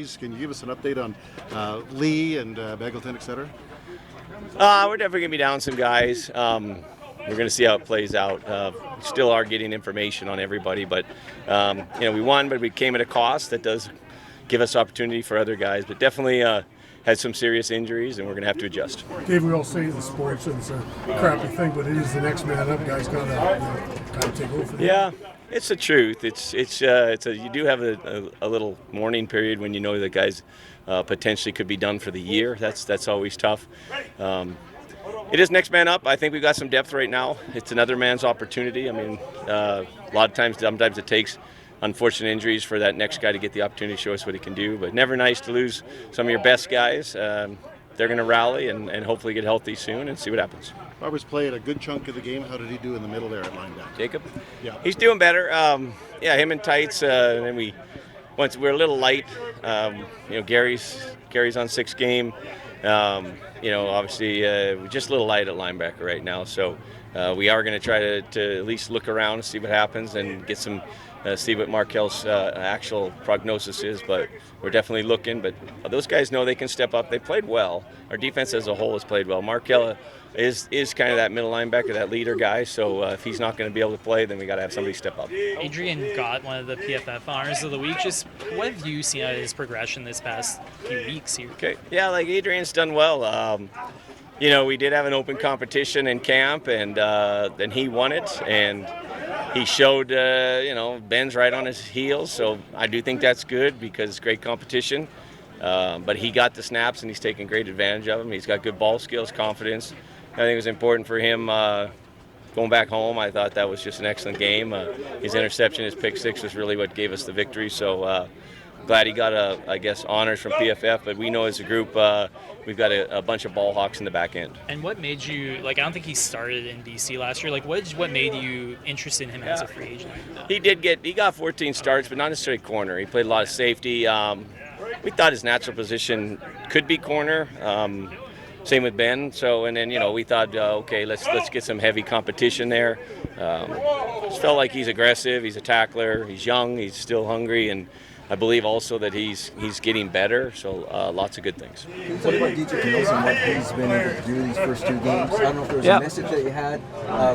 injuries. Can you give us an update on Lee and Beggleton, et cetera? We're definitely going to be down some guys. We're going to see how it plays out. Still are getting information on everybody, but we won, but we came at a cost that does give us opportunity for other guys. But definitely had some serious injuries, and we're going to have to adjust. Dave, we all say in sports it's a crappy thing, but it is the next man up. Guys got to kind of take over. Yeah, it's the truth. You do have a little mourning period when you know that guys potentially could be done for the year. That's always tough. It is next man up. I think we've got some depth right now. It's another man's opportunity. I mean, a lot of times, sometimes it takes unfortunate injuries for that next guy to get the opportunity to show us what he can do. But never nice to lose some of your best guys. They're going to rally and hopefully get healthy soon and see what happens. Roberts played a good chunk of the game. How did he do in the middle there at linebacker? Jacob? Yeah. He's doing better. Him and Tights. And then we're a little light. Gary's on 6 game. Obviously, we're just a little light at linebacker right now. So we are going to try to at least look around and see what happens and get some see what Markel's actual prognosis is. But we're definitely looking. But those guys know they can step up. They played well. Our defense as a whole has played well. Markel is kind of that middle linebacker, that leader guy. So if he's not going to be able to play, then we got to have somebody step up. Adrian got one of the PFF honors of the week. Just what have you seen out of his progression this past few weeks here? Okay, yeah, Adrian's done well. We did have an open competition in camp, and then he won it, and he showed, Ben's right on his heels. So I do think that's good because it's great competition. But he got the snaps, and he's taking great advantage of them. He's got good ball skills, confidence. I think it was important for him going back home. I thought that was just an excellent game. His interception, his pick six was really what gave us the victory. So glad he got, honors from PFF. But we know as a group we've got a bunch of ball hawks in the back end. And what made you, I don't think he started in BC last year. What made you interested in him as a free agent? He got 14 starts, but not necessarily corner. He played a lot of safety. We thought his natural position could be corner. Same with Ben. So, and then, we thought, okay, let's get some heavy competition there. Just felt like he's aggressive. He's a tackler. He's young. He's still hungry. And I believe also that he's getting better. So lots of good things. Can you talk about DJ Camills and what he's been able to do these first 2 games? I don't know if there was a message that you had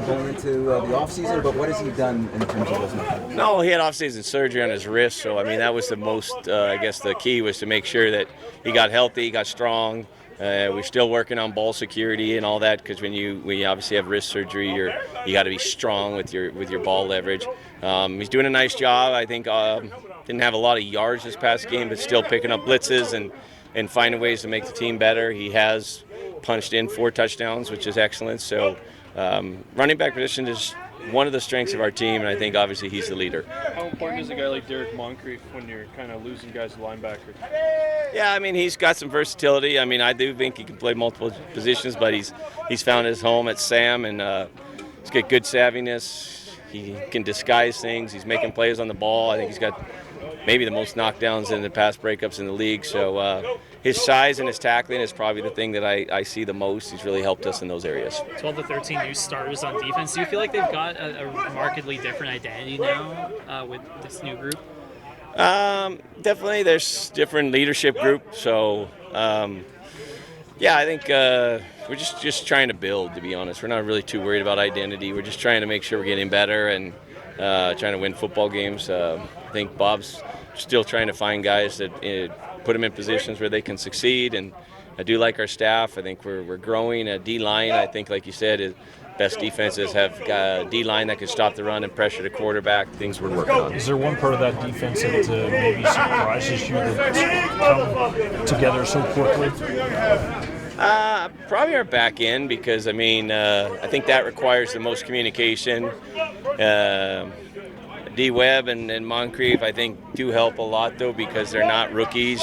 going into the offseason, but what has he done in terms of those numbers? No, he had offseason surgery on his wrist. So, that was the most, the key was to make sure that he got healthy, he got strong. We're still working on ball security and all that because when you obviously have wrist surgery, you got to be strong with your ball leverage. He's doing a nice job. I think didn't have a lot of yards this past game, but still picking up blitzes and finding ways to make the team better. He has punched in 4 touchdowns, which is excellent. So running back position is one of the strengths of our team, and I think obviously he's the leader. How important is a guy like Derek Moncrief when you're kind of losing guys to linebacker? Yeah, he's got some versatility. I do think he can play multiple positions, but he's found his home at Sam, and he's got good savviness. He can disguise things. He's making plays on the ball. I think he's got maybe the most knockdowns in the pass breakups in the league. So his size and his tackling is probably the thing that I see the most. He's really helped us in those areas. 12 to 13 new starters on defense. Do you feel like they've got a markedly different identity now with this new group? Definitely, there's different leadership group. So, I think we're just trying to build, to be honest. We're not really too worried about identity. We're just trying to make sure we're getting better and trying to win football games. I think Bob's still trying to find guys that put them in positions where they can succeed. And I do like our staff. I think we're growing a D-line. I think, like you said, best defenses have got a D-line that can stop the run and pressure the quarterback, things we're working on. Is there one part of that defense that maybe surprises you that's come together so quickly? Probably our back end because, I think that requires the most communication. D-Webb and Moncrief, I think, do help a lot, though, because they're not rookies,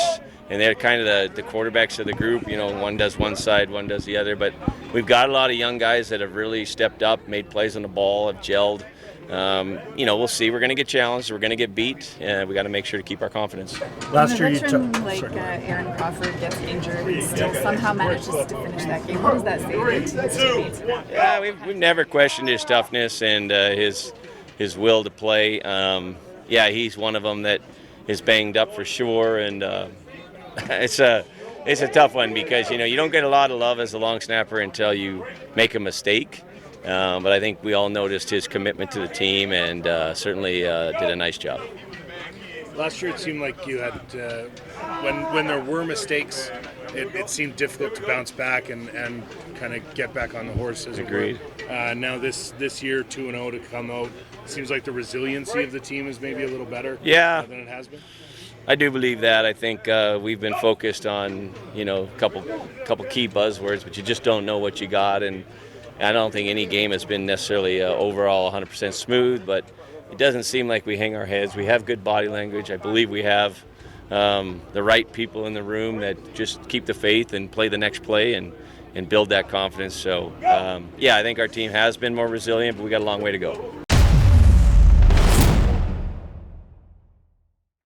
and they're kind of the quarterbacks of the group. One does one side, one does the other. But we've got a lot of young guys that have really stepped up, made plays on the ball, have gelled. We'll see. We're going to get challenged. We're going to get beat. We got to make sure to keep our confidence. Last year, Aaron Crawford gets injured and still somehow manages to finish that game. What does that say to his teammates? Yeah, we've never questioned his toughness and his will to play. He's one of them that is banged up for sure, and It's a tough one because you don't get a lot of love as a long snapper until you make a mistake. But I think we all noticed his commitment to the team and certainly did a nice job. Last year it seemed like you had, when there were mistakes, it seemed difficult to bounce back and kind of get back on the horse, as Agreed. it were. Now this year, 2-0 to come out, seems like the resiliency of the team is maybe a little better than it has been. I do believe that. I think we've been focused on a couple key buzzwords, but you just don't know what you got, and I don't think any game has been necessarily overall 100% smooth, but it doesn't seem like we hang our heads. We have good body language. I believe we have the right people in the room that just keep the faith and play the next play and build that confidence. So, I think our team has been more resilient, but we got a long way to go.